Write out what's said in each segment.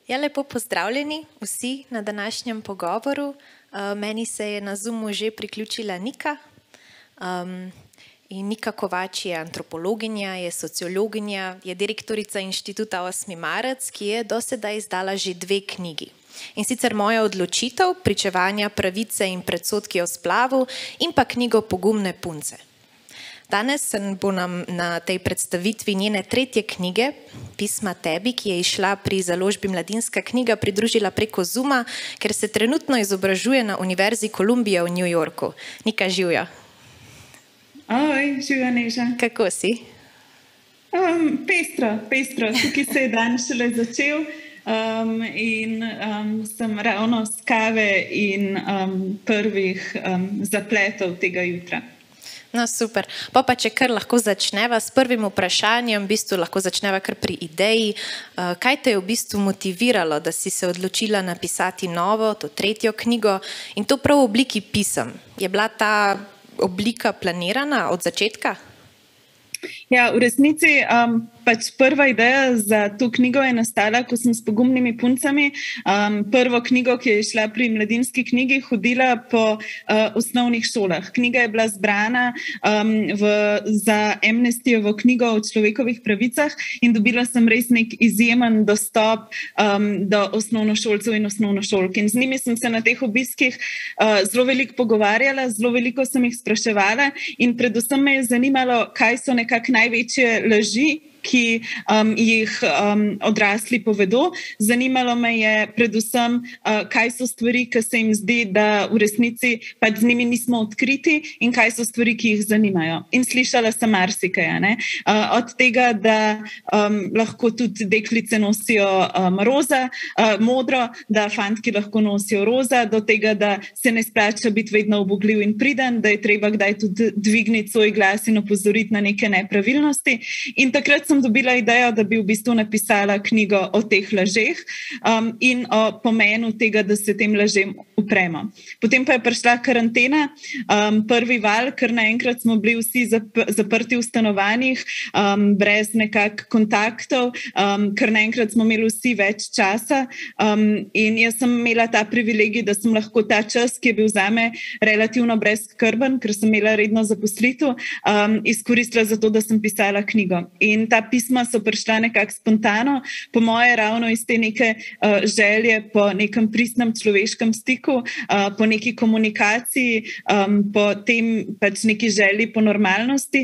Ja, lepo pozdravljeni vsi na današnjem pogovoru. Meni se je na Zoomu že priključila Nika. In Nika Kovač je antropologinja, je sociologinja, je direktorica inštituta 8. marec, ki je do sedaj izdala že 2 knjigi. In sicer Moja odločitev, pričevanja pravice in predsodki o splavu in pa knjigo Pogumne punce. Danes bo nam na tej predstavitvi njene 3. knjige, Pisma tebi, ki je izšla pri založbi Mladinska knjiga, pridružila preko Zooma, ker se trenutno izobražuje na Univerzi Kolumbija v New Yorku. Nika, živjo. Oj, živjo, Neža. Kako si? Pestro. Tukaj se je dan šele začel in sem ravno z kave in prvih zapletov tega jutra. No, super. Pa če kar lahko začneva s prvim vprašanjem, v bistvu lahko začneva kar pri ideji. Kaj te je v bistvu motiviralo, da si se odločila napisati novo, to 3. knjigo in to prav v obliki pisem? Je bila ta oblika planirana od začetka? Ja, v resnici prva ideja za to knjigo je nastala, ko sem s Pogumnimi puncami prvo knjigo, ki je išla pri Mladinski knjigi, hodila po osnovnih šolah. Knjiga je bila zbrana za Amnestyjevo knjigo o človekovih pravicah in dobila sem res nek izjemen dostop do osnovnošolcev in osnovnošolk. In z njimi sem se na teh obiskih zelo veliko pogovarjala, zelo veliko sem jih spraševala in predvsem me je zanimalo, kaj so nekako največje laži, ki jih odrasli povedo. Zanimalo me je predvsem, kaj so stvari, ki se jim zdi, da v resnici pač z njimi nismo odkriti in kaj so stvari, ki jih zanimajo. In slišala sem marsikaj, od tega, da lahko tudi deklice nosijo modro, da fantki lahko nosijo roza, do tega, da se ne splača biti vedno ubogljiv in priden, da je treba kdaj tudi dvigniti svoj glas in opozoriti na neke nepravilnosti. In takrat sem dobila idejo, da bi v bistvu napisala knjigo o teh lažeh in o pomenu tega, da se tem lažem upremo. Potem pa je prišla karantena, prvi val, ker naenkrat smo bili vsi zaprti v stanovanjih, brez nekak kontaktov, ker naenkrat smo imeli vsi več časa in jaz sem imela ta privilegij, da sem lahko ta čas, ki je bil zame relativno brezskrben, ker sem imela redno zaposlitev, izkoristila za to, da sem pisala knjigo. In ta pisma so prišla nekako spontano, po moje ravno iz te neke želje po nekem pristnem človeškem stiku, po neki komunikaciji, po tem pač neki želji po normalnosti.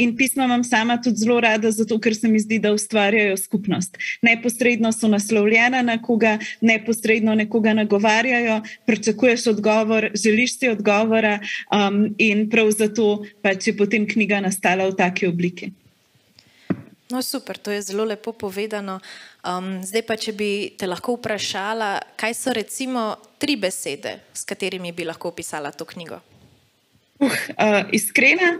In pisma imam sama tudi zelo rada, zato ker se mi zdi, da ustvarjajo skupnost. Neposredno so naslovljena na koga, neposredno nekoga nagovarjajo, pričakuješ odgovor, želiš si odgovora in prav zato pač je potem knjiga nastala v taki obliki. No, super, to je zelo lepo povedano. Zdaj pa, če bi te lahko vprašala, kaj so recimo 3 besede, s katerimi bi lahko opisala to knjigo? Iskrena?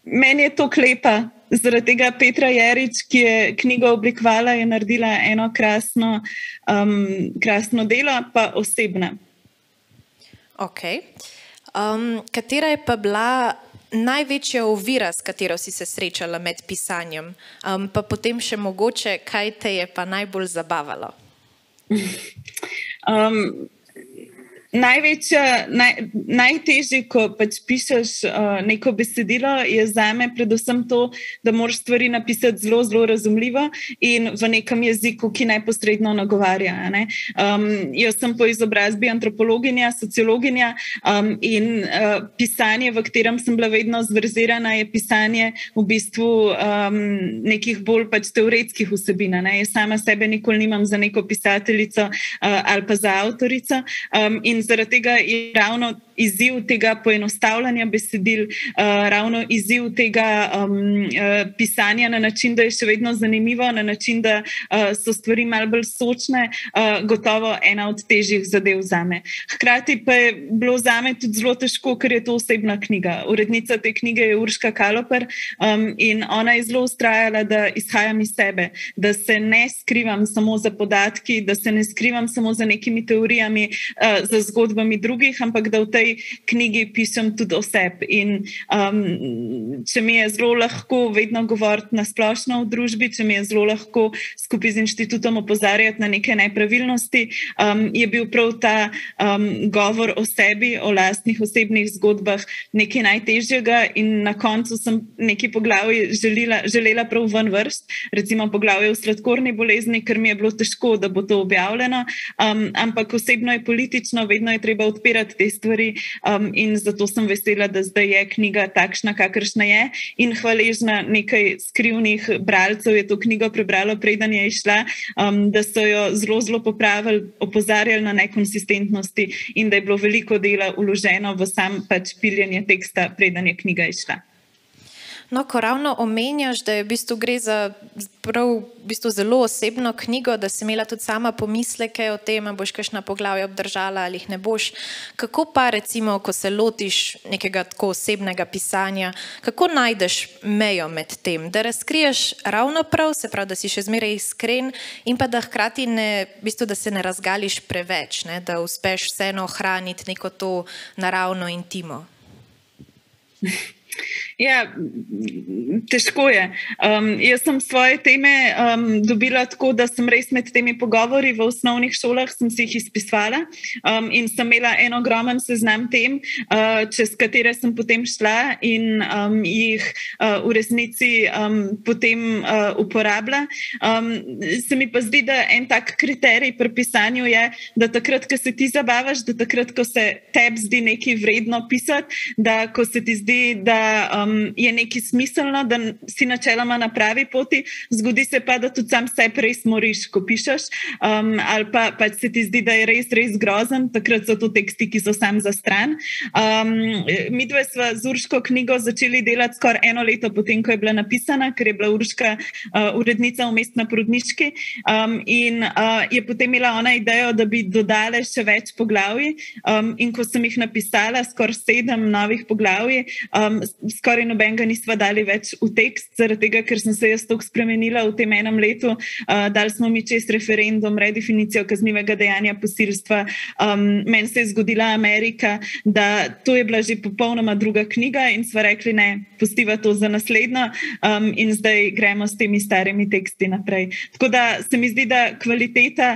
Meni je to lepa. Zaradi tega Petra Jerič, ki je knjigo oblikovala, je naredila eno krasno delo, pa osebna. Ok. Katera je pa bila največja ovira, s katero si se srečala med pisanjem? Pa potem še mogoče, kaj te je pa najbolj zabavalo? Najtežje, ko pač pišeš neko besedilo, je zame predvsem to, da moraš stvari napisati zelo, zelo razumljivo in v nekem jeziku, ki neposredno nagovarja. Jaz sem po izobrazbi antropologinja, sociologinja in pisanje, v katerem sem bila vedno zverzirana, je pisanje v bistvu nekih bolj pač teoretskih vsebin. Jaz sama sebe nikoli nimam za neko pisateljico ali pa za avtorico in zaradi tega je ravno izziv tega poenostavljanja besedil, ravno izziv tega pisanja na način, da je še vedno zanimivo, na način, da so stvari malo bolj sočne, gotovo ena od težjih zadev zame. Hkrati pa je bilo zame tudi zelo težko, ker je to osebna knjiga. Urednica te knjige je Urška Kaloper in ona je zelo vztrajala, da izhajam iz sebe, da se ne skrivam samo za podatki, da se ne skrivam samo za nekimi teorijami, za zgodbami drugih, ampak da v tej katerikoli knjigi pišem tudi o sebi. In če mi je zelo lahko vedno govoriti na splošno v družbi, če mi je zelo lahko skupaj z inštitutom opozarjati na neke nepravilnosti, je bil prav ta govor o sebi, o lastnih osebnih zgodbah nekaj najtežjega in na koncu sem nekaj poglavij želela prav ven vrst, recimo poglavje o sladkorni bolezni, ker mi je bilo težko, da bo to objavljeno, ampak osebno je politično, vedno je treba odpirati te stvari in zato sem vesela, da zdaj je knjiga takšna, kakršna je in hvaležna nekaj skrivnih bralcev je to knjigo prebralo, preden je išla, da so jo zelo popravili, opozarjali na nekonsistentnosti in da je bilo veliko dela vloženo v sam piljenje teksta, preden je knjiga išla. No, ko ravno omenjaš, da je v bistvu gre za zelo osebno knjigo, da si imela tudi sama pomisleke o tem, ali boš kakšna poglavja obdržala ali jih ne boš. Kako pa recimo, ko se lotiš nekega tako osebnega pisanja, kako najdeš mejo med tem, da razkriješ ravno prav, se pravi, da si še zmeraj iskren in pa da hkrati da se ne razgališ preveč, ne, da uspeš vseeno ohraniti neko to naravno intimo? Ja, težko je. Jaz sem svoje teme dobila tako, da sem res med temi pogovori v osnovnih šolah sem si jih izpisovala in sem imela en ogromen seznam tem, čez katere sem potem šla in jih v resnici potem uporabila. Se mi pa zdi, da en tak kriterij pri pisanju je, da takrat, ko se ti zabavaš, da takrat, ko se tebi zdi nekaj vredno pisati, da ko se ti zdi, da je nekaj smiselno, da si načeloma na pravi poti, zgodi se pa, da tudi sam sebi res moriš, ko pišeš, ali pa se ti zdi, da je res grozen, takrat so to teksti, ki so sam za stran. Midve sva z Urško knjigo začeli delati skoraj 1 leto potem, ko je bila napisana, ker je bila Urška urednica vmes na porodniški in je potem imela ona idejo, da bi dodale še več poglavij in ko sem jih napisala, skoraj 7 novih poglavij, skoraj nobenega nisva dali več v tekst, zaradi tega, ker sem se jaz toliko spremenila v tem 1 letu. Dali smo mi čez referendum, redefinicijo kaznivega dejanja posilstva. Meni se je zgodila Amerika, da to je bila že popolnoma druga knjiga in sva rekli, ne, pustiva to za naslednjo in zdaj gremo s temi starimi teksti naprej. Tako da se mi zdi, da kvaliteta,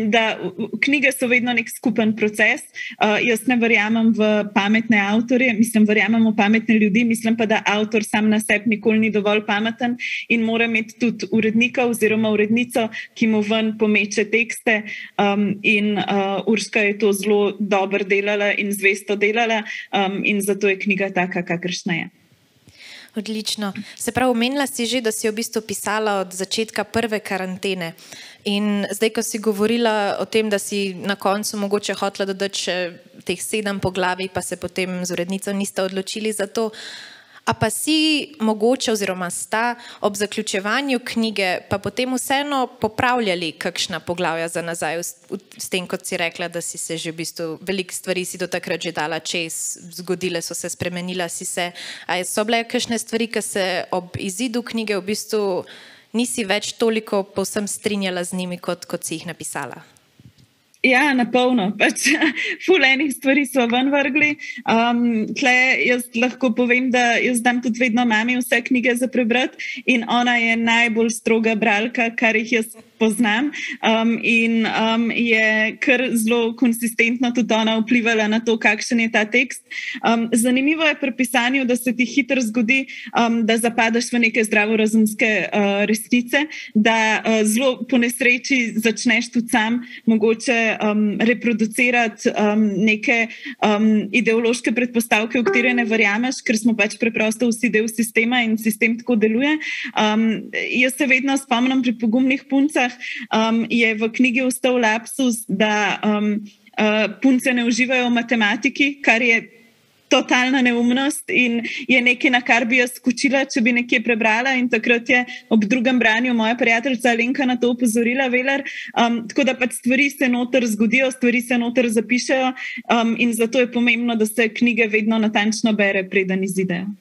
da knjige so vedno nek skupen proces. Jaz ne verjamem v pametne avtorje, verjamem v pametne ljudi, mislim pa, da avtor sam na sebi nikoli ni dovolj pameten in mora imeti tudi urednika oziroma urednico, ki mu ven pomeče tekste in Urška je to zelo dobro delala in zvesto delala in zato je knjiga taka, kakršna je. Odlično. Se pravi, omenila si že, da si v bistvu pisala od začetka prve karantene. In zdaj, ko si govorila o tem, da si na koncu mogoče hotela dodati še teh 7 poglavij, pa se potem z urednico niste odločili za to, a pa si mogoče oziroma sta ob zaključevanju knjige pa potem vseeno popravljali kakšna poglavja za nazaj, s tem, kot si rekla, da si se že v bistvu veliko stvari si do takrat že dala čez, zgodile so se, spremenila si se. A so bile kakšne stvari, ki se ob izidu knjige v bistvu nisi več toliko povsem strinjala z njimi, kot si jih napisala? Ja, napolno. Ful enih stvari so ven vrgli. Tle jaz lahko povem, da jaz dam tudi vedno mami vse knjige za prebrati in ona je najbolj stroga bralka, kar jih jaz poznam in je kar zelo konsistentno tudi ona vplivala na to, kakšen je ta tekst. Zanimivo je pri pisanju, da se ti hitro zgodi, da zapadeš v neke zdravorazumske resnice, da zelo po nesreči začneš tudi sam mogoče reproducirati neke ideološke predpostavke, v katere ne verjameš, ker smo pač preprosto vsi del sistema in sistem tako deluje. Jaz se vedno spomnim pri Pogumnih puncah, je v knjigi ostal lapsus, da punce ne uživajo v matematiki, kar je totalna neumnost in je nekaj, na kar bi jaz skočila, če bi nekje prebrala in takrat je ob drugem branju moja prijateljica Alenka na to opozorila, Veler. Tako da pač stvari se noter zgodijo, stvari se noter zapišejo in zato je pomembno, da se knjige vedno natančno bere, preden izidejo.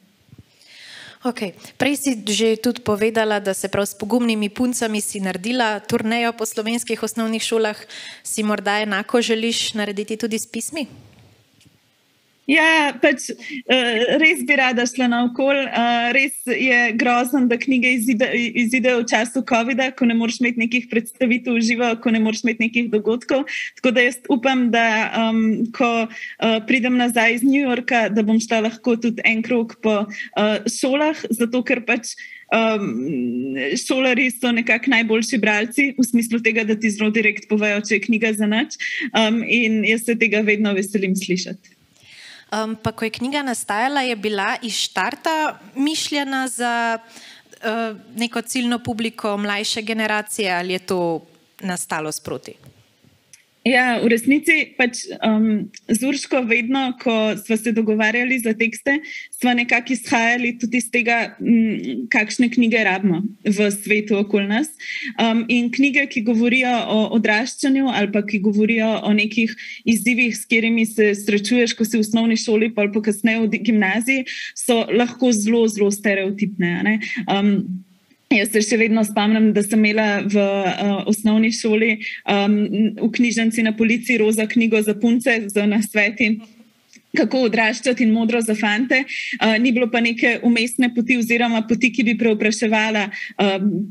Okay. Prej si že tudi povedala, da se prav s Pogumnimi puncami si naredila turnejo po slovenskih osnovnih šolah. Si morda enako želiš narediti tudi s pismi? Ja, pač res bi rada šla naokol. Res je grozno, da knjige izidejo v času COVID-a, ko ne moreš imeti nekih predstavitev v živo, ko ne moreš imeti nekih dogodkov. Tako da jaz upam, da ko pridem nazaj iz New Yorka, da bom šla lahko tudi en krog po šolah, zato ker pač šolari so nekako najboljši bralci, v smislu tega, da ti zelo direkt povejo, če je knjiga za nič. In jaz se tega vedno veselim slišati. Pa ko je knjiga nastajala, je bila iz štarta mišljena za neko ciljno publiko mlajše generacije ali je to nastalo sproti? Ja, v resnici pač z Urško vedno, ko smo se dogovarjali za tekste, smo nekako izhajali tudi iz tega, kakšne knjige rabimo v svetu okoli nas. In knjige, ki govorijo o odraščanju ali pa ki govorijo o nekih izzivih, s katerimi se srečuješ, ko si v osnovni šoli ali pa kasneje v gimnaziji, so lahko zelo, zelo stereotipne, ne? Jaz se še vedno spomnim, da sem imela v osnovni šoli v knjižnici na polici roza knjigo za punce z nasveti, kako odraščati in modro za fante. Ni bilo pa neke umestne poti oziroma poti, ki bi preopraševala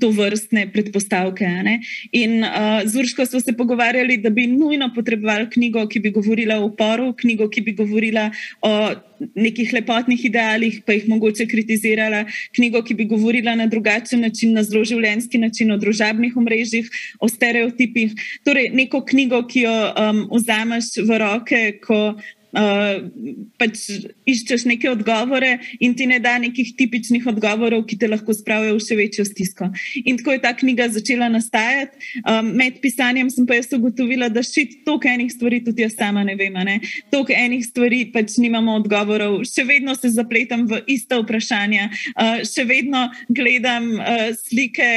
to vrstne predpostavke. Ne? In z Urško smo se pogovarjali, da bi nujno potrebovali knjigo, ki bi govorila o uporu, knjigo, ki bi govorila o nekih lepotnih idealih, pa jih mogoče kritizirala, knjigo, ki bi govorila na drugačen način, na zelo življenjski način, o družabnih omrežjih, o stereotipih. Torej, neko knjigo, ki jo vzameš v roke, ko pač iščeš neke odgovore in ti ne da nekih tipičnih odgovorov, ki te lahko spravijo v še večjo stisko. In tako je ta knjiga začela nastajati. Med pisanjem sem pa jaz ugotovila, da toliko enih stvari tudi jaz sama ne vem. Ne? Toliko enih stvari pač nimamo odgovorov. Še vedno se zapletam v ista vprašanja. Še vedno gledam slike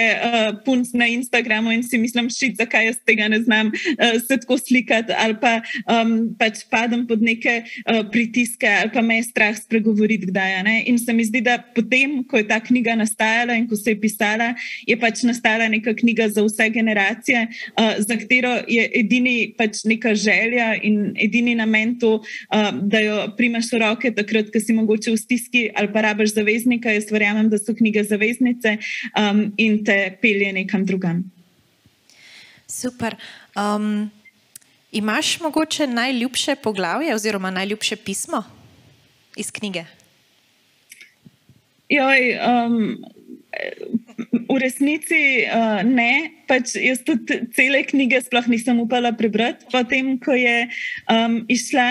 punc na Instagramu in si mislim, zakaj jaz tega ne znam se tako slikati ali pa pač padem pod neke pritiske ali pa me je strah spregovoriti kdaj. Ne? In se mi zdi, da potem, ko je ta knjiga nastajala in ko se je pisala, je pač nastala neka knjiga za vse generacije, za katero je edini pač neka želja in edini namen to, da jo primaš v roke takrat, ko si mogoče v stiski ali pa rabiš zaveznika. Jaz verjamem, da so knjige zaveznice in te pelje nekam drugam. Super. Imaš mogoče najljubše poglavje oziroma najljubše pismo iz knjige? Joj, v resnici ne. Pač jaz tudi cele knjige sploh nisem upala prebrati. Potem, ko je išla,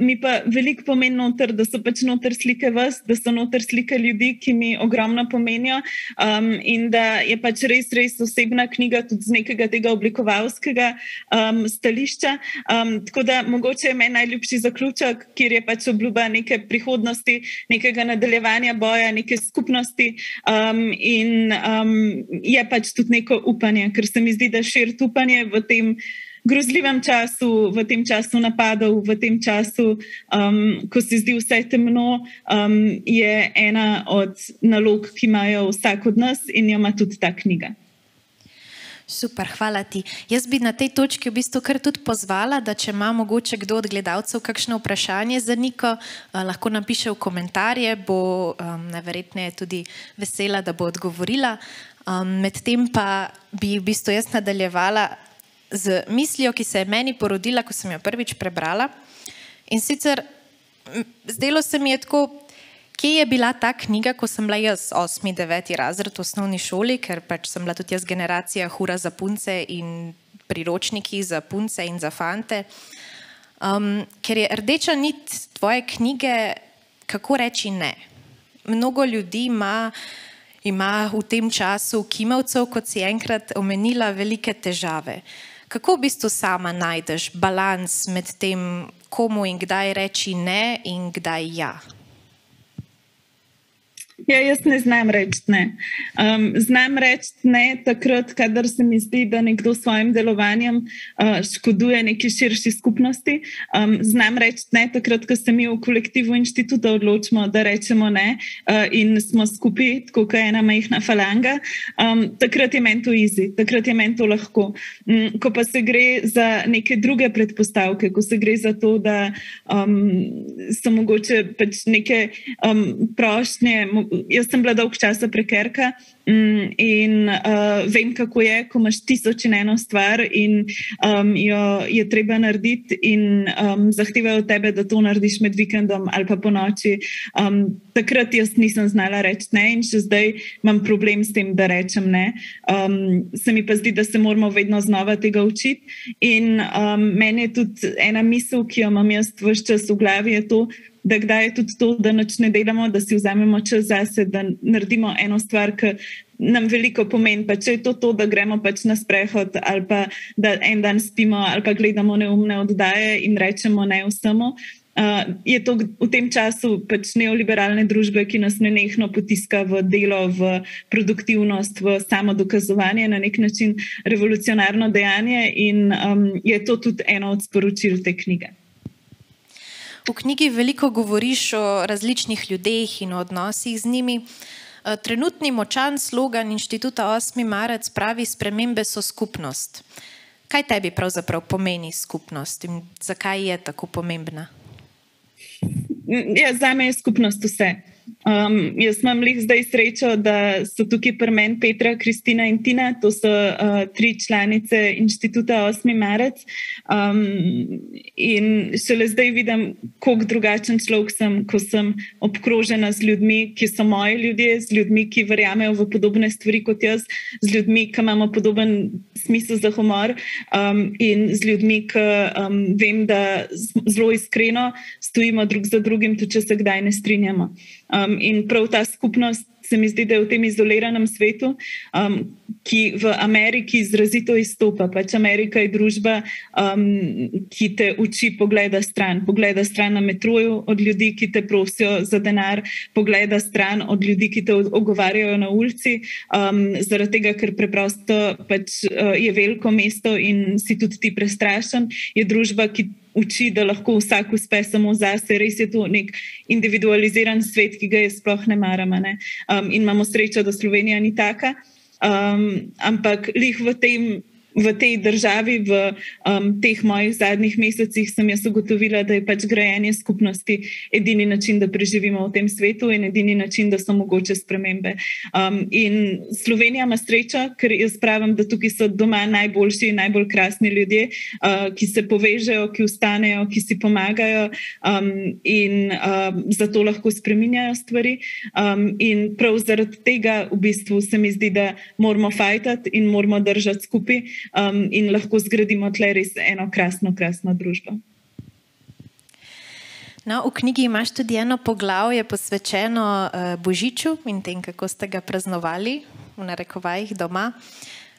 mi pa veliko pomeni noter, da so pač noter slike vas, da so noter slike ljudi, ki mi ogromno pomenijo in da je pač res, res osebna knjiga tudi z nekega tega oblikovalskega stališča. Tako da mogoče je meni najljubši zaključek, kjer je pač obljuba neke prihodnosti, nekega nadaljevanja boja, neke skupnosti in je pač tudi neko upanje. Ker se mi zdi, da širiti upanje v tem grozljivem času, v tem času napadov, v tem času, ko se zdi vse temno, je ena od nalog, ki imajo vsak od nas in jo ima tudi ta knjiga. Super, hvala ti. Jaz bi na tej točki v bistvu kar tudi pozvala, da če ima mogoče kdo od gledalcev kakšno vprašanje za Niko, lahko napiše v komentarje, bo najverjetneje tudi vesela, da bo odgovorila. Medtem pa bi v bistvu jaz nadaljevala z mislijo, ki se je meni porodila, ko sem jo prvič prebrala. In sicer zdelo se mi je tako, kje je bila ta knjiga, ko sem bila jaz 8., 9. razred v osnovni šoli, ker pač sem bila tudi jaz generacija hura za punce in priročniki za punce in za fante. Ker je rdeča nit tvoje knjige, kako reči ne. Mnogo ljudi ima v tem času kimavcev, kot si enkrat omenila, velike težave. Kako v bistvu sama najdeš balans med tem, komu in kdaj reči ne in kdaj ja? Ja, jaz ne znam reči ne. Znam reči ne takrat, kadar se mi zdi, da nekdo s svojim delovanjem škoduje neki širši skupnosti. Znam reči ne takrat, ko se mi v kolektivu inštituta odločimo, da rečemo ne in smo skupaj, tako kot ena majhna falanga. Takrat je meni to easy, takrat je meni to lahko. Ko pa se gre za neke druge predpostavke, ko se gre za to, da so mogoče pač neke prošnje. Jaz sem bila dolg časa prekerka in vem, kako je, ko imaš 1001 stvar in jo je treba narediti in zahtevajo od tebe, da to narediš med vikendom ali pa po noči. Takrat jaz nisem znala reči ne in še zdaj imam problem s tem, da rečem ne. Se mi pa zdi, da se moramo vedno znova tega učiti in meni je tudi ena misel, ki jo imam jaz ves čas v glavi, je to, da kdaj je tudi to, da nič ne delamo, da si vzamemo čas zase, da naredimo eno stvar, ki nam veliko pomeni. Pa če je to, da gremo pač na sprehod ali pa da en dan spimo ali pa gledamo neumne oddaje in rečemo ne vsemu, je to v tem času pač neoliberalne družbe, ki nas nenehno potiska v delo, v produktivnost, v samo dokazovanje, na nek način revolucionarno dejanje in je to tudi eno od sporočil te knjige. V knjigi veliko govoriš o različnih ljudeh in o odnosih z njimi. Trenutni močan slogan Inštituta 8. marec pravi: spremembe so skupnost. Kaj tebi pravzaprav pomeni skupnost in zakaj je tako pomembna? Ja, zame je skupnost vse. Jaz imam zdaj srečo, da so tukaj pri meni Petra, Kristina in Tina, to so 3 članice Inštituta 8. marec. In šele zdaj vidim, koliko drugačen človek sem, ko sem obkrožena z ljudmi, ki so moji ljudje, z ljudmi, ki verjamejo v podobne stvari kot jaz, z ljudmi, ki imamo podoben smisel za humor in z ljudmi, ki vem, da zelo iskreno stojimo drug za drugim, tudi če se kdaj ne strinjamo. In prav ta skupnost se mi zdi, da je v tem izoliranem svetu, ki v Ameriki izrazito izstopa. Pač Amerika je družba, ki te uči pogleda stran na metroju od ljudi, ki te prosijo za denar, pogleda stran od ljudi, ki te ogovarjajo na ulici, zaradi tega, ker preprosto pač je veliko mesto in si tudi ti prestrašen. Je družba, ki uči, da lahko vsak uspe samo zase. Res je to nek individualiziran svet, ki ga je sploh ne maramo. Ne? In imamo srečo, da Slovenija ni taka. Ampak lih v tej državi, v teh mojih zadnjih mesecih sem jaz ugotovila, da je pač grajenje skupnosti edini način, da preživimo v tem svetu in edini način, da so mogoče spremembe. In Slovenija ima srečo, ker jaz pravim, da tukaj so doma najboljši in najbolj krasni ljudje, ki se povežejo, ki vstanejo, ki si pomagajo in zato lahko spreminjajo stvari. In prav zaradi tega v bistvu se mi zdi, da moramo fajtati in moramo držati skupaj, in lahko zgradimo tle res eno krasno družbo. No, v knjigi imaš tudi eno poglavje posvečeno Božiču in tem, kako ste ga praznovali, v narekovajih, doma.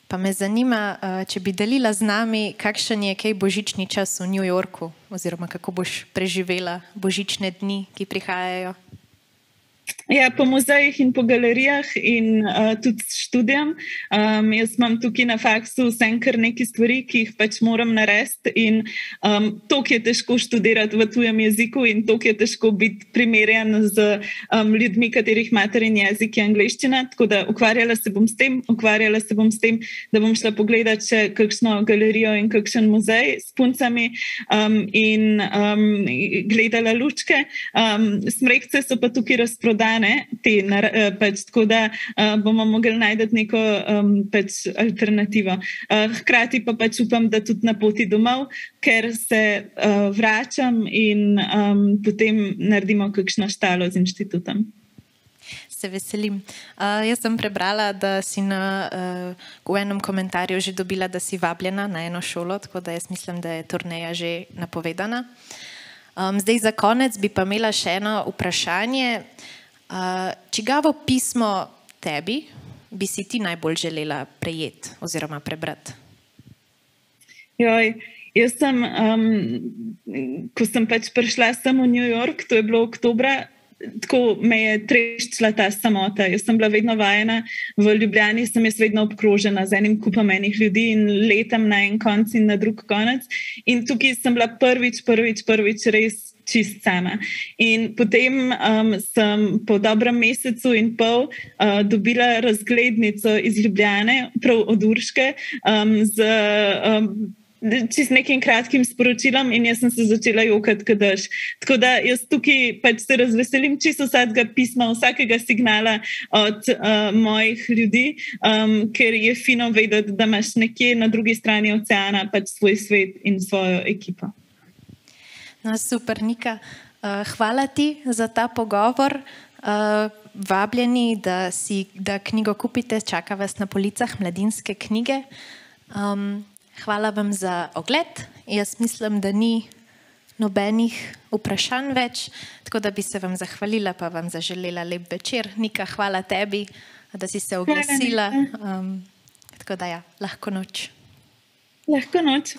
Pa me zanima, če bi delila z nami, kakšen je kaj božični čas v New Yorku, oziroma kako boš preživela božične dni, ki prihajajo. Ja, po muzejih in po galerijah in tudi s študijem. Jaz imam tukaj na faksu vsem kar nekaj stvari, ki jih pač moram narediti in toliko je težko študirati v tujem jeziku in toliko je težko biti primerjan z ljudmi, katerih materin jezik je angleščina, tako da ukvarjala se bom s tem, da bom šla pogledat še kakšno galerijo in kakšen muzej s puncami in gledala lučke. Smrekce so pa tukaj razprodane, pač, tako da bomo mogli najti neko pač alternativo. Hkrati pa pač upam, da tudi na poti domov, ker se vračam in potem naredimo kakšno štalo z inštitutom. Se veselim. Jaz sem prebrala, da si v enem komentarju že dobila, da si vabljena na eno šolo, tako da jaz mislim, da je turneja že napovedana. Zdaj za konec bi pa imela še eno vprašanje. Čigavo pismo tebi bi si ti najbolj želela prejeti oziroma prebrati? Jaz sem, ko sem pač prišla sem v New York, to je bilo oktobra tako me je treščila ta samota. Jaz sem bila vedno vajena, v Ljubljani sem jaz vedno obkrožena z enim kupom enih ljudi in letam na en konc in na drug konec. In tukaj sem bila prvič res čist sama. In potem sem po dobrem mesecu in pol dobila razglednico iz Ljubljane, prav od Urške, z čist nekim kratkim sporočilom in jaz sem se začela jokati, kad daš. Tako da jaz tukaj pač se razveselim čisto vsakega pisma, vsakega signala od mojih ljudi, ker je fino vedeti, da imaš nekje na drugi strani oceana pač svoj svet in svojo ekipo. No, super, Nika. Hvala ti za ta pogovor. Vabljeni, da knjigo kupite, čaka vas na policah Mladinske knjige. Hvala vam za ogled. Jaz mislim, da ni nobenih vprašanj več, tako da bi se vam zahvalila, pa vam zaželela lep večer. Nika, hvala tebi, da si se oglasila. Tako da ja, lahko noč. Lahko noč.